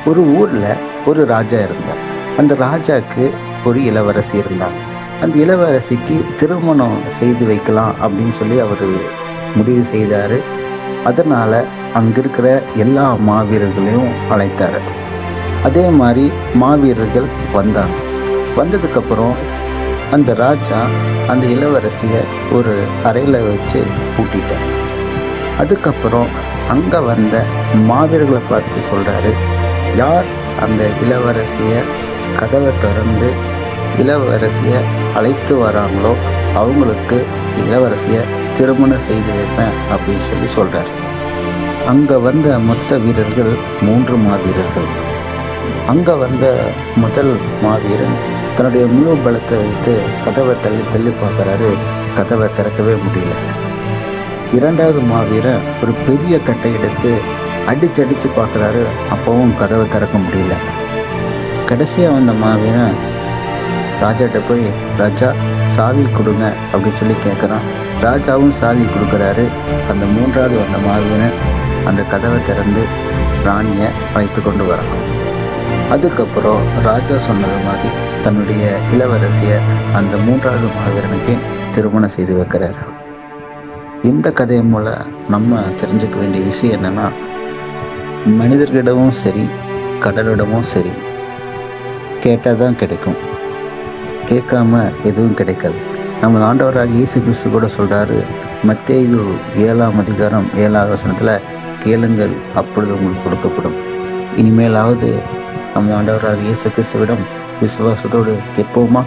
ஒரு ஊரில் ஒரு ராஜா இருந்தார். அந்த ராஜாவுக்கு ஒரு இளவரசி இருந்தாங்க. அந்த இளவரசிக்கு திருமணம் செய்து வைக்கலாம் அப்படின்னு சொல்லி அவர் முடிவு செய்தார். அதனால் அங்கே இருக்கிற எல்லா மாவீரர்களையும் அழைத்தார். அதே மாதிரி மாவீரர்கள் வந்தாங்க. வந்ததுக்கப்புறம் அந்த ராஜா அந்த இளவரசியை ஒரு அறையில் வச்சு பூட்டிட்டார். அதுக்கப்புறம் அங்கே வந்த மாவீரர்களை பார்த்து சொல்கிறாரு, யார் அந்த இளவரசியை கதவை திறந்து இளவரசியை அழைத்து வராங்களோ அவங்களுக்கு இளவரசியை திருமணம் செய்து வைப்பேன் அப்படின்னு சொல்லி சொல்கிறார். அங்கே வந்த மொத்த வீரர்கள் 3 மாவீரர்கள். அங்கே வந்த முதல் மாவீரன் தன்னுடைய முழு பலத்தை வைத்து கதவை தள்ளி தள்ளி பார்க்குறாரு. கதவை திறக்கவே முடியல. 2வது மாவீரன் ஒரு பெரிய கட்டை எடுத்து அடித்து பார்க்குறாரு. அப்போவும் கதவை திறக்க முடியல. கடைசியாக வந்த மாவீரன் ராஜாட்ட போய், ராஜா சாவி கொடுங்க அப்படின்னு சொல்லி கேட்குறான். ராஜாவும் சாவி கொடுக்குறாரு. அந்த 3வது வந்த மாவீரன் அந்த கதவை திறந்து ராணியை அழைத்து கொண்டு வரான். அதுக்கப்புறம் ராஜா சொன்னது மாதிரி தன்னுடைய இளவரசியை அந்த 3வது மாவீரனுக்கு திருமணம் செய்து வைக்கிறார். இந்த கதை மூலம் நம்ம தெரிஞ்சுக்க வேண்டிய விஷயம் என்னென்னா, மனிதர்களிடமும் சரி கடலிடமும் சரி கேட்டால் தான் கிடைக்கும், கேட்காம எதுவும் கிடைக்காது. நம்ம ஆண்டவராக இயேசு கிறிஸ்து கூட சொல்கிறாரு, மத்தேயு 7ஆம் அதிகாரம் 7வது வசனத்தில், கேளுங்கள் அப்பொழுது உங்களுக்கு கொடுக்கப்படும். இனிமேலாவது நமது ஆண்டவராக இயேசு கிறிஸ்துவிடம் விசுவாசத்தோடு கேட்போமா?